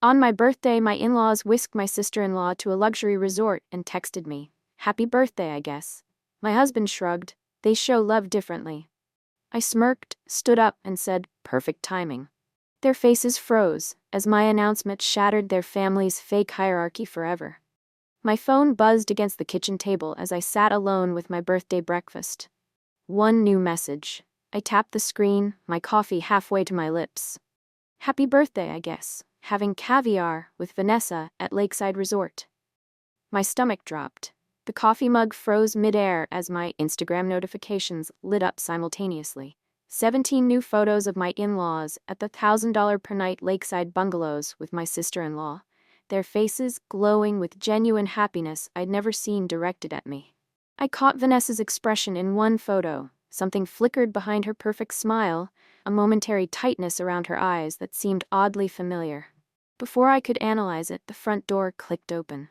On my birthday, my in-laws whisked my sister-in-law to a luxury resort and texted me, "Happy birthday, I guess." My husband shrugged. They show love differently. I smirked, stood up, and said, "Perfect timing." Their faces froze as my announcement shattered their family's fake hierarchy forever. My phone buzzed against the kitchen table as I sat alone with my birthday breakfast. One new message. I tapped the screen, my coffee halfway to my lips. "Happy birthday, I guess. Having caviar with Vanessa at Lakeside Resort." My stomach dropped. The coffee mug froze midair as my Instagram notifications lit up simultaneously. 17 new photos of my in-laws at the $1,000 per night lakeside bungalows with my sister-in-law, their faces glowing with genuine happiness I'd never seen directed at me. I caught Vanessa's expression in one photo. Something flickered behind her perfect smile, a momentary tightness around her eyes that seemed oddly familiar. Before I could analyze it, the front door clicked open.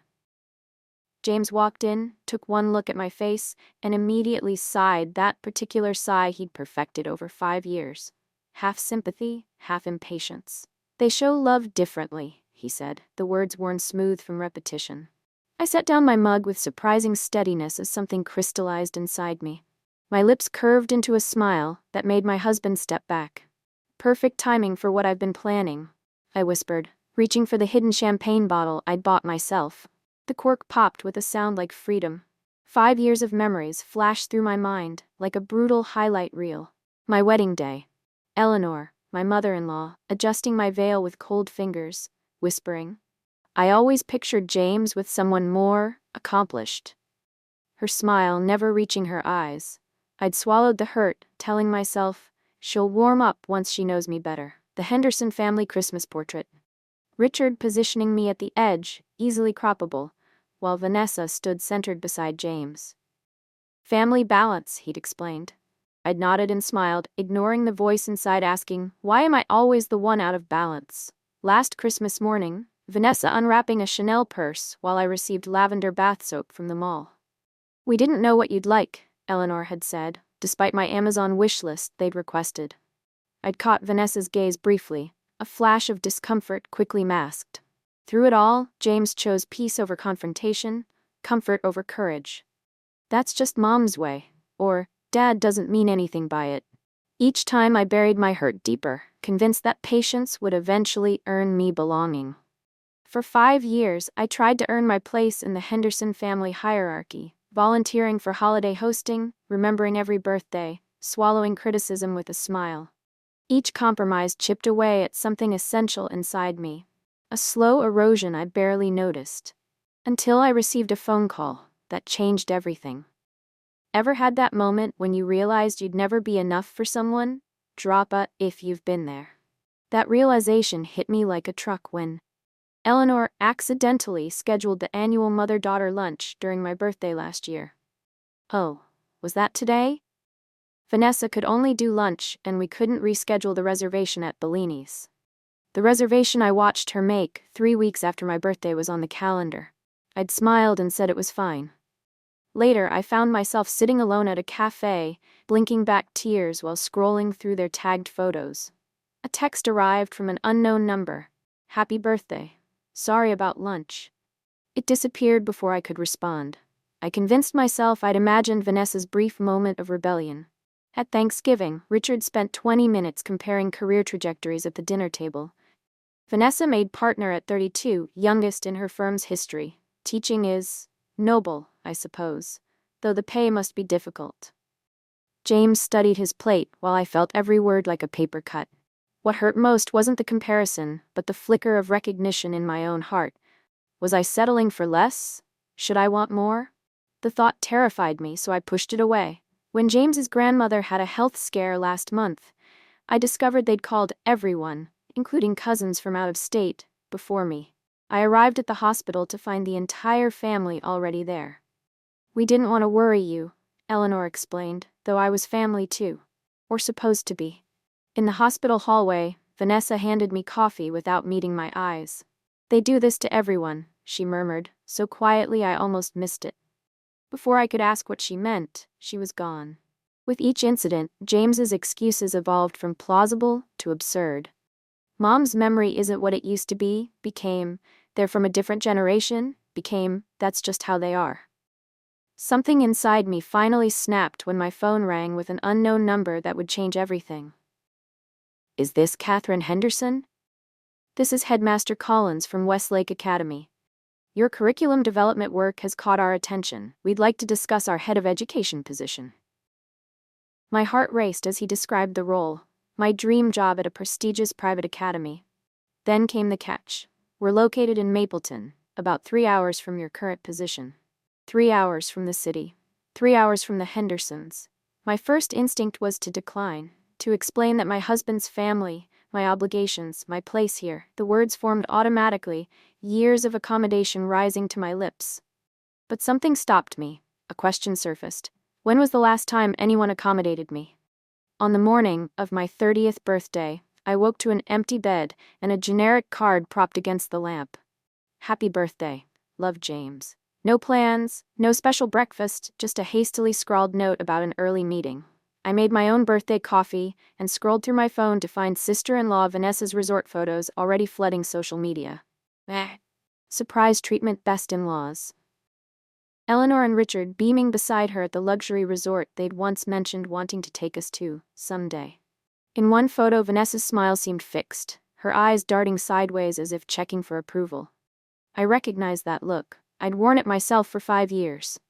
James walked in, took one look at my face, and immediately sighed, that particular sigh he'd perfected over 5 years. Half sympathy, half impatience. "They show love differently," he said, the words worn smooth from repetition. I set down my mug with surprising steadiness as something crystallized inside me. My lips curved into a smile that made my husband step back. "Perfect timing for what I've been planning," I whispered, reaching for the hidden champagne bottle I'd bought myself. The cork popped with a sound like freedom. 5 years of memories flashed through my mind, like a brutal highlight reel. My wedding day. Eleanor, my mother-in-law, adjusting my veil with cold fingers, whispering, "I always pictured James with someone more accomplished." Her smile never reaching her eyes. I'd swallowed the hurt, telling myself, she'll warm up once she knows me better. The Henderson family Christmas portrait. Richard positioning me at the edge, easily croppable, while Vanessa stood centered beside James. "Family balance," he'd explained. I'd nodded and smiled, ignoring the voice inside asking, "Why am I always the one out of balance?" Last Christmas morning, Vanessa unwrapping a Chanel purse while I received lavender bath soap from the mall. "We didn't know what you'd like," Eleanor had said, despite my Amazon wish list they'd requested. I'd caught Vanessa's gaze briefly, a flash of discomfort quickly masked. Through it all, James chose peace over confrontation, comfort over courage. "That's just Mom's way," or "Dad doesn't mean anything by it." Each time I buried my hurt deeper, convinced that patience would eventually earn me belonging. For 5 years, I tried to earn my place in the Henderson family hierarchy, volunteering for holiday hosting, remembering every birthday, swallowing criticism with a smile. Each compromise chipped away at something essential inside me, a slow erosion I barely noticed, until I received a phone call that changed everything. Ever had that moment when you realized you'd never be enough for someone? Drop a if you've been there. That realization hit me like a truck when Eleanor accidentally scheduled the annual mother-daughter lunch during my birthday last year. Oh, was that today? Vanessa could only do lunch, and we couldn't reschedule the reservation at Bellini's. The reservation I watched her make 3 weeks after my birthday was on the calendar. I'd smiled and said it was fine. Later, I found myself sitting alone at a cafe, blinking back tears while scrolling through their tagged photos. A text arrived from an unknown number. "Happy birthday. Sorry about lunch." It disappeared before I could respond. I convinced myself I'd imagined Vanessa's brief moment of rebellion. At Thanksgiving, Richard spent 20 minutes comparing career trajectories at the dinner table. Vanessa made partner at 32, youngest in her firm's history. Teaching is noble, I suppose, though the pay must be difficult. James studied his plate while I felt every word like a paper cut. What hurt most wasn't the comparison, but the flicker of recognition in my own heart. Was I settling for less? Should I want more? The thought terrified me, so I pushed it away. When James's grandmother had a health scare last month, I discovered they'd called everyone, including cousins from out of state, before me. I arrived at the hospital to find the entire family already there. "We didn't want to worry you," Eleanor explained, though I was family too. Or supposed to be. In the hospital hallway, Vanessa handed me coffee without meeting my eyes. "They do this to everyone," she murmured, so quietly I almost missed it. Before I could ask what she meant, she was gone. With each incident, James's excuses evolved from plausible to absurd. Mom's memory isn't what it used to be, became, they're from a different generation, became, that's just how they are. Something inside me finally snapped when my phone rang with an unknown number that would change everything. Is this Catherine Henderson? This is Headmaster Collins from Westlake Academy. Your curriculum development work has caught our attention. We'd like to discuss our head of education position. My heart raced as he described the role, my dream job at a prestigious private academy. Then came the catch. We're located in Mapleton, about 3 hours from your current position. 3 hours from the city. 3 hours from the Hendersons. My first instinct was to decline, to explain that my husband's family, my obligations, my place here. The words formed automatically, years of accommodation rising to my lips. But something stopped me. A question surfaced. When was the last time anyone accommodated me? On the morning of my 30th birthday, I woke to an empty bed and a generic card propped against the lamp. Happy birthday. Love, James. No plans, no special breakfast, just a hastily scrawled note about an early meeting. I made my own birthday coffee and scrolled through my phone to find sister-in-law Vanessa's resort photos already flooding social media. Surprise treatment best-in-laws. Eleanor and Richard beaming beside her at the luxury resort they'd once mentioned wanting to take us to, someday. In one photo, Vanessa's smile seemed fixed, her eyes darting sideways as if checking for approval. I recognized that look. I'd worn it myself for 5 years.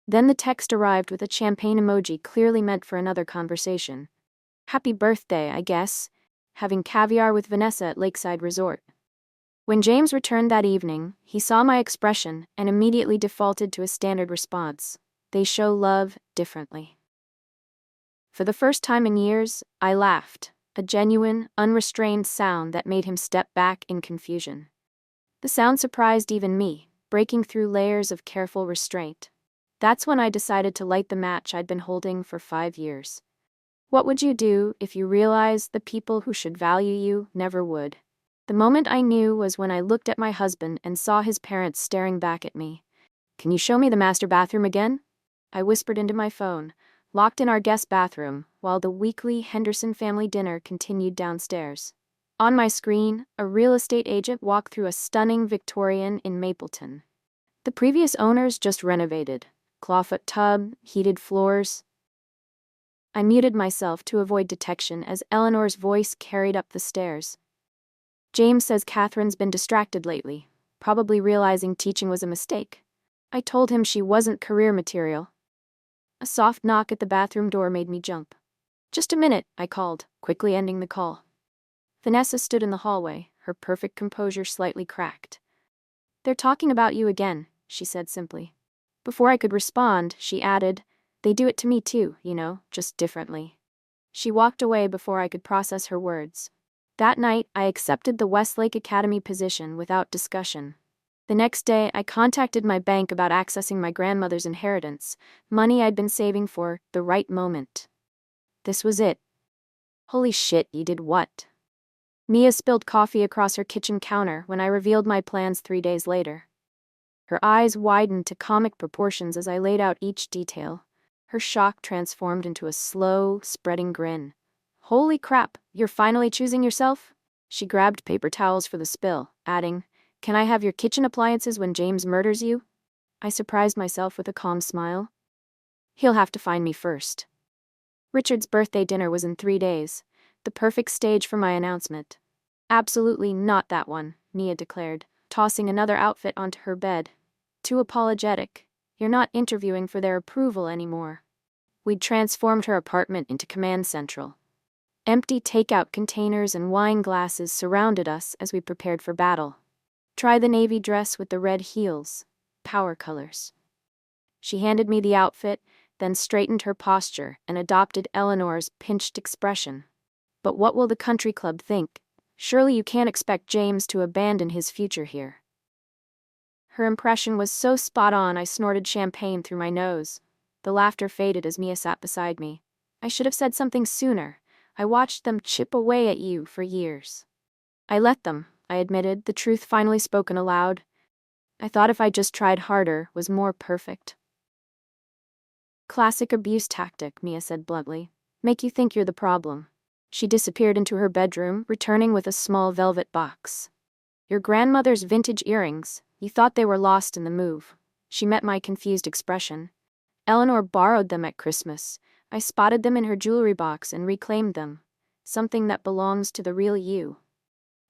Then the text arrived with a champagne emoji clearly meant for another conversation. Happy birthday, I guess. Having caviar with Vanessa at Lakeside Resort. When James returned that evening, he saw my expression and immediately defaulted to a standard response. They show love differently. For the first time in years, I laughed, a genuine, unrestrained sound that made him step back in confusion. The sound surprised even me, breaking through layers of careful restraint. That's when I decided to light the match I'd been holding for 5 years. What would you do if you realized the people who should value you never would? The moment I knew was when I looked at my husband and saw his parents staring back at me. Can you show me the master bathroom again? I whispered into my phone, locked in our guest bathroom, while the weekly Henderson family dinner continued downstairs. On my screen, a real estate agent walked through a stunning Victorian in Mapleton. The previous owners just renovated. Clawfoot tub, heated floors. I muted myself to avoid detection as Eleanor's voice carried up the stairs. James says Catherine's been distracted lately, probably realizing teaching was a mistake. I told him she wasn't career material. A soft knock at the bathroom door made me jump. Just a minute, I called, quickly ending the call. Vanessa stood in the hallway, her perfect composure slightly cracked. They're talking about you again, she said simply. Before I could respond, she added, they do it to me too, just differently. She walked away before I could process her words. That night, I accepted the Westlake Academy position without discussion. The next day, I contacted my bank about accessing my grandmother's inheritance, money I'd been saving for the right moment. This was it. Holy shit, you did what? Mia spilled coffee across her kitchen counter when I revealed my plans 3 days later. Her eyes widened to comic proportions as I laid out each detail. Her shock transformed into a slow, spreading grin. Holy crap, you're finally choosing yourself? She grabbed paper towels for the spill, adding, can I have your kitchen appliances when James murders you? I surprised myself with a calm smile. He'll have to find me first. Richard's birthday dinner was in 3 days, the perfect stage for my announcement. Absolutely not that one, Mia declared, tossing another outfit onto her bed. Too apologetic. You're not interviewing for their approval anymore. We'd transformed her apartment into command central. Empty takeout containers and wine glasses surrounded us as we prepared for battle. Try the navy dress with the red heels. Power colors. She handed me the outfit, then straightened her posture and adopted Eleanor's pinched expression. But what will the country club think? Surely you can't expect James to abandon his future here. Her impression was so spot on I snorted champagne through my nose. The laughter faded as Mia sat beside me. I should have said something sooner. I watched them chip away at you for years. I let them, I admitted, the truth finally spoken aloud. I thought if I just tried harder was more perfect. Classic abuse tactic, Mia said bluntly. Make you think you're the problem. She disappeared into her bedroom, returning with a small velvet box. Your grandmother's vintage earrings. You thought they were lost in the move. She met my confused expression. Eleanor borrowed them at Christmas. I spotted them in her jewelry box and reclaimed them. Something that belongs to the real you.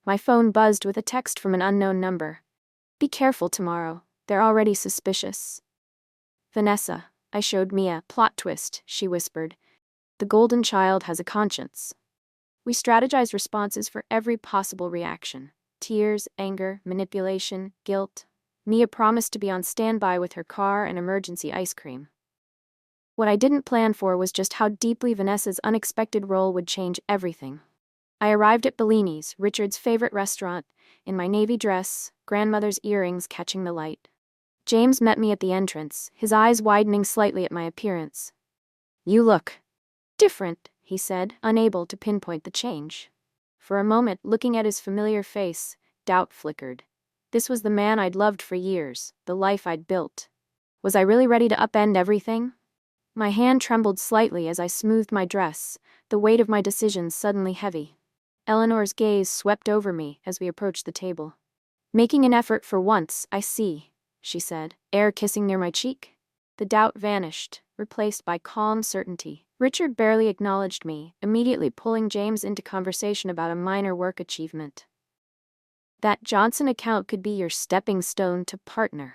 My phone buzzed with a text from an unknown number. Be careful tomorrow. They're already suspicious. Vanessa, I showed Mia. Plot twist, she whispered. The golden child has a conscience. We strategized responses for every possible reaction. Tears, anger, manipulation, guilt. Mia promised to be on standby with her car and emergency ice cream. What I didn't plan for was just how deeply Vanessa's unexpected role would change everything. I arrived at Bellini's, Richard's favorite restaurant, in my navy dress, grandmother's earrings catching the light. James met me at the entrance, his eyes widening slightly at my appearance. You look different, he said, unable to pinpoint the change. For a moment, looking at his familiar face, doubt flickered. This was the man I'd loved for years, the life I'd built. Was I really ready to upend everything? My hand trembled slightly as I smoothed my dress, the weight of my decisions suddenly heavy. Eleanor's gaze swept over me as we approached the table. Making an effort for once, I see, she said, air kissing near my cheek. The doubt vanished, replaced by calm certainty. Richard barely acknowledged me, immediately pulling James into conversation about a minor work achievement. That Johnson account could be your stepping stone to partner.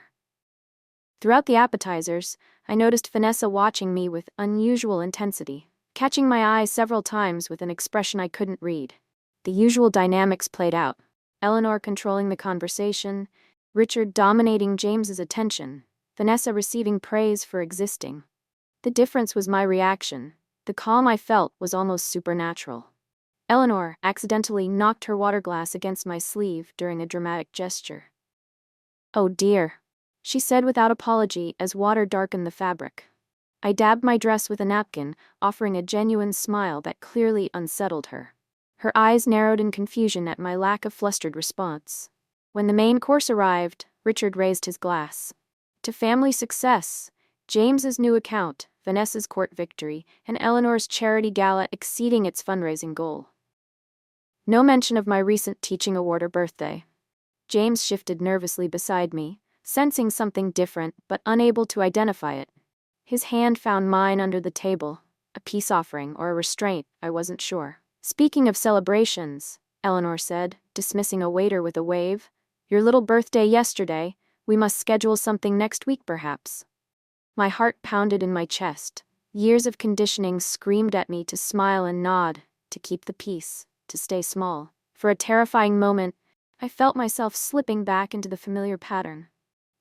Throughout the appetizers, I noticed Vanessa watching me with unusual intensity, catching my eye several times with an expression I couldn't read. The usual dynamics played out. Eleanor controlling the conversation, Richard dominating James's attention, Vanessa receiving praise for existing. The difference was my reaction. The calm I felt was almost supernatural. Eleanor accidentally knocked her water glass against my sleeve during a dramatic gesture. Oh dear, she said without apology as water darkened the fabric. I dabbed my dress with a napkin, offering a genuine smile that clearly unsettled her. Her eyes narrowed in confusion at my lack of flustered response. When the main course arrived, Richard raised his glass. To family success, James's new account, Vanessa's court victory, and Eleanor's charity gala exceeding its fundraising goal. No mention of my recent teaching award or birthday. James shifted nervously beside me, sensing something different but unable to identify it. His hand found mine under the table, a peace offering or a restraint, I wasn't sure. Speaking of celebrations, Eleanor said, dismissing a waiter with a wave, your little birthday yesterday, we must schedule something next week perhaps. My heart pounded in my chest. Years of conditioning screamed at me to smile and nod, to keep the peace, to stay small. For a terrifying moment, I felt myself slipping back into the familiar pattern.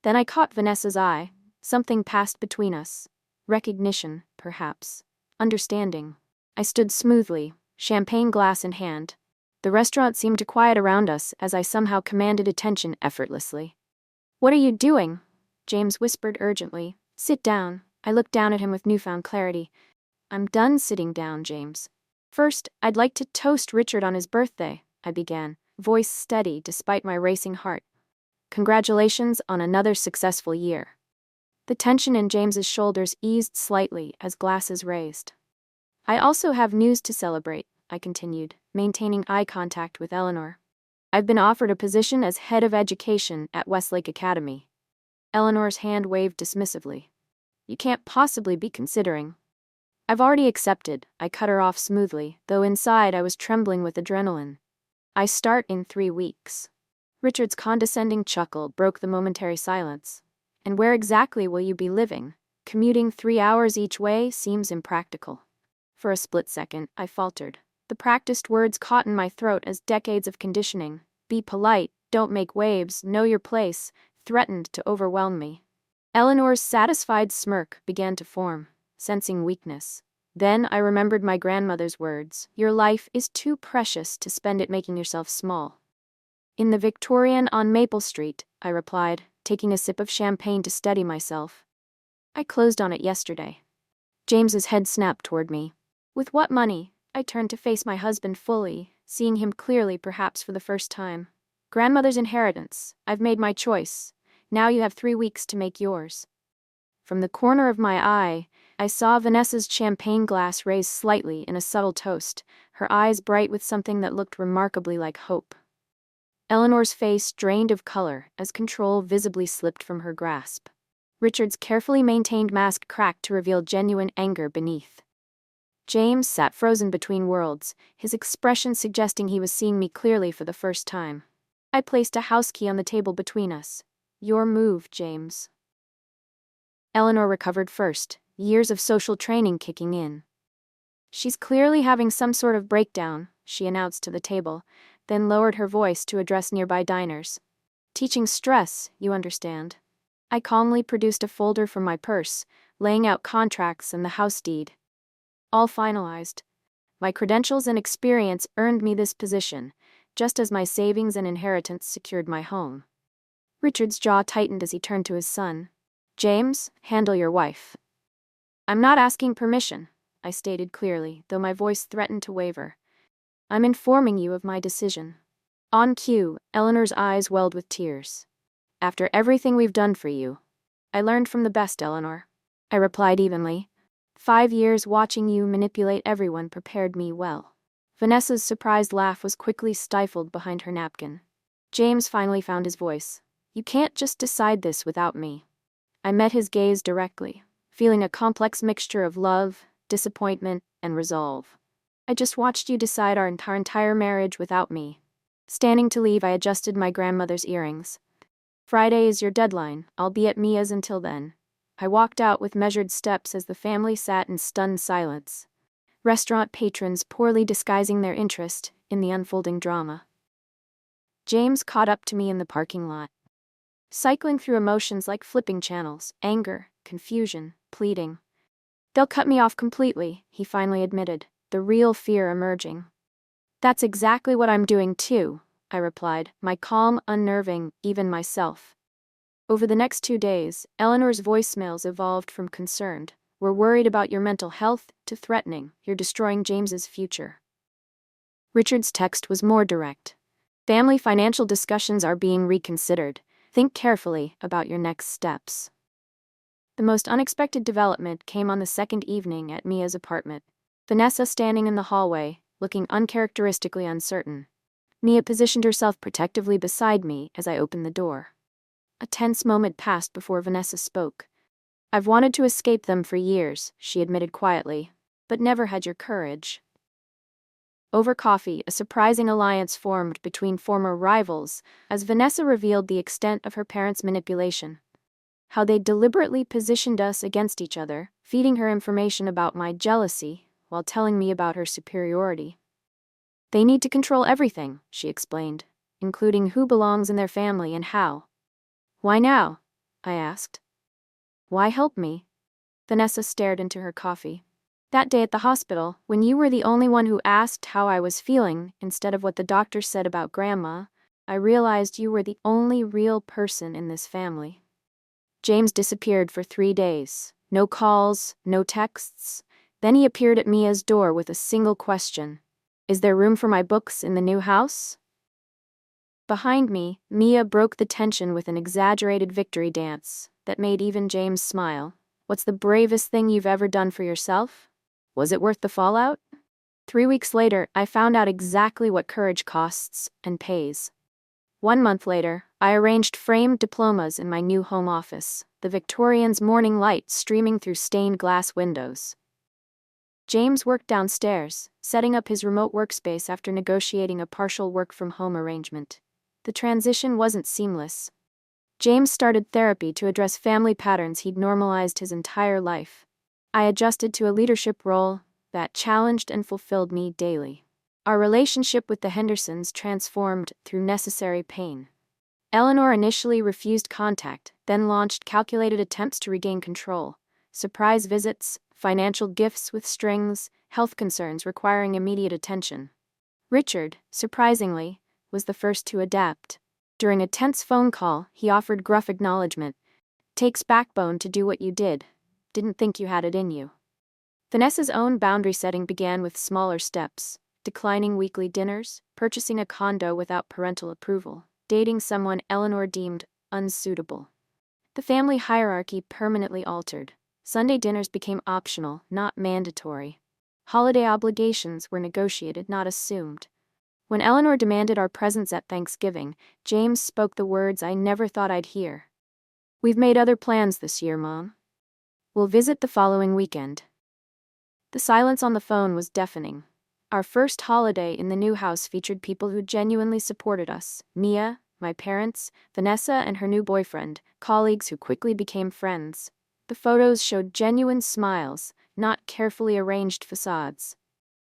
Then I caught Vanessa's eye. Something passed between us. Recognition, perhaps. Understanding. I stood smoothly, champagne glass in hand. The restaurant seemed to quiet around us as I somehow commanded attention effortlessly. What are you doing? James whispered urgently. Sit down. I looked down at him with newfound clarity. I'm done sitting down, James. First, I'd like to toast Richard on his birthday, I began, voice steady despite my racing heart. Congratulations on another successful year. The tension in James's shoulders eased slightly as glasses raised. I also have news to celebrate, I continued, maintaining eye contact with Eleanor. I've been offered a position as head of education at Westlake Academy. Eleanor's hand waved dismissively. You can't possibly be considering. I've already accepted, I cut her off smoothly, though inside I was trembling with adrenaline. I start in 3 weeks. Richard's condescending chuckle broke the momentary silence. And where exactly will you be living? Commuting 3 hours each way seems impractical. For a split second, I faltered. The practiced words caught in my throat as decades of conditioning, be polite, don't make waves, know your place, threatened to overwhelm me. Eleanor's satisfied smirk began to form, sensing weakness. Then I remembered my grandmother's words, your life is too precious to spend it making yourself small. In the Victorian on Maple Street, I replied, taking a sip of champagne to steady myself. I closed on it yesterday. James's head snapped toward me. With what money? I turned to face my husband fully, seeing him clearly perhaps for the first time. Grandmother's inheritance. I've made my choice. Now you have 3 weeks to make yours. From the corner of my eye, I saw Vanessa's champagne glass raise slightly in a subtle toast, her eyes bright with something that looked remarkably like hope. Eleanor's face drained of color as control visibly slipped from her grasp. Richard's carefully maintained mask cracked to reveal genuine anger beneath. James sat frozen between worlds, his expression suggesting he was seeing me clearly for the first time. I placed a house key on the table between us. Your move, James. Eleanor recovered first, years of social training kicking in. She's clearly having some sort of breakdown, she announced to the table, then lowered her voice to address nearby diners. Teaching stress, you understand. I calmly produced a folder from my purse, laying out contracts and the house deed. All finalized. My credentials and experience earned me this position, just as my savings and inheritance secured my home. Richard's jaw tightened as he turned to his son. James, handle your wife. I'm not asking permission, I stated clearly, though my voice threatened to waver. I'm informing you of my decision. On cue, Eleanor's eyes welled with tears. After everything we've done for you. I learned from the best, Eleanor. I replied evenly. 5 years watching you manipulate everyone prepared me well. Vanessa's surprised laugh was quickly stifled behind her napkin. James finally found his voice. You can't just decide this without me. I met his gaze directly, feeling a complex mixture of love, disappointment, and resolve. I just watched you decide our entire marriage without me. Standing to leave, I adjusted my grandmother's earrings. Friday is your deadline, I'll be at Mia's until then. I walked out with measured steps as the family sat in stunned silence. Restaurant patrons poorly disguising their interest in the unfolding drama. James caught up to me in the parking lot. Cycling through emotions like flipping channels, anger, confusion, pleading. They'll cut me off completely, he finally admitted, the real fear emerging. That's exactly what I'm doing too, I replied, my calm unnerving even myself. Over the next 2 days, Eleanor's voicemails evolved from concerned, we're worried about your mental health, to threatening, you're destroying James's future. Richard's text was more direct. Family financial discussions are being reconsidered. Think carefully about your next steps. The most unexpected development came on the second evening at Mia's apartment. Vanessa standing in the hallway, looking uncharacteristically uncertain. Mia positioned herself protectively beside me as I opened the door. A tense moment passed before Vanessa spoke. I've wanted to escape them for years, she admitted quietly, but never had your courage. Over coffee, a surprising alliance formed between former rivals as Vanessa revealed the extent of her parents' manipulation. How they deliberately positioned us against each other, feeding her information about my jealousy while telling me about her superiority. They need to control everything, she explained, including who belongs in their family and how. Why now? I asked. Why help me? Vanessa stared into her coffee. That day at the hospital, when you were the only one who asked how I was feeling instead of what the doctor said about Grandma, I realized you were the only real person in this family. James disappeared for 3 days. No calls, no texts. Then he appeared at Mia's door with a single question. Is there room for my books in the new house? Behind me, Mia broke the tension with an exaggerated victory dance that made even James smile. What's the bravest thing you've ever done for yourself? Was it worth the fallout? 3 weeks later, I found out exactly what courage costs and pays. 1 month later, I arranged framed diplomas in my new home office, the Victorian's morning light streaming through stained glass windows. James worked downstairs, setting up his remote workspace after negotiating a partial work-from-home arrangement. The transition wasn't seamless. James started therapy to address family patterns he'd normalized his entire life. I adjusted to a leadership role that challenged and fulfilled me daily. Our relationship with the Hendersons transformed through necessary pain. Eleanor initially refused contact, then launched calculated attempts to regain control. Surprise visits, financial gifts with strings, health concerns requiring immediate attention. Richard, surprisingly, was the first to adapt. During a tense phone call, he offered gruff acknowledgement. Takes backbone to do what you did. Didn't think you had it in you. Vanessa's own boundary setting began with smaller steps. Declining weekly dinners, purchasing a condo without parental approval, dating someone Eleanor deemed unsuitable. The family hierarchy permanently altered. Sunday dinners became optional, not mandatory. Holiday obligations were negotiated, not assumed. When Eleanor demanded our presents at Thanksgiving, James spoke the words I never thought I'd hear. "We've made other plans this year, Mom. We'll visit the following weekend." The silence on the phone was deafening. Our first holiday in the new house featured people who genuinely supported us: Mia, my parents, Vanessa and her new boyfriend, colleagues who quickly became friends. The photos showed genuine smiles, not carefully arranged facades.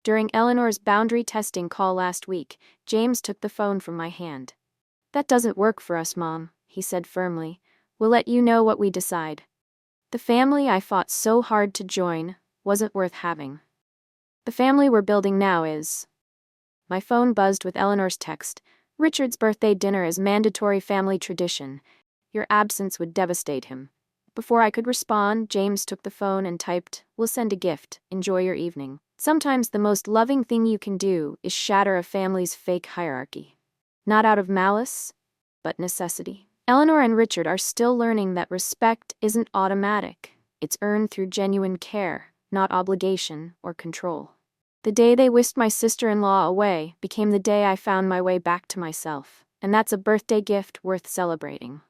During Eleanor's boundary testing call last week, James took the phone from my hand. "That doesn't work for us, Mom," he said firmly. "We'll let you know what we decide." The family I fought so hard to join wasn't worth having. The family we're building now is. My phone buzzed with Eleanor's text. "Richard's birthday dinner is mandatory family tradition. Your absence would devastate him." Before I could respond, James took the phone and typed, "We'll send a gift. Enjoy your evening." Sometimes the most loving thing you can do is shatter a family's fake hierarchy. Not out of malice, but necessity. Eleanor and Richard are still learning that respect isn't automatic. It's earned through genuine care, not obligation or control. The day they whisked my sister-in-law away became the day I found my way back to myself, and that's a birthday gift worth celebrating.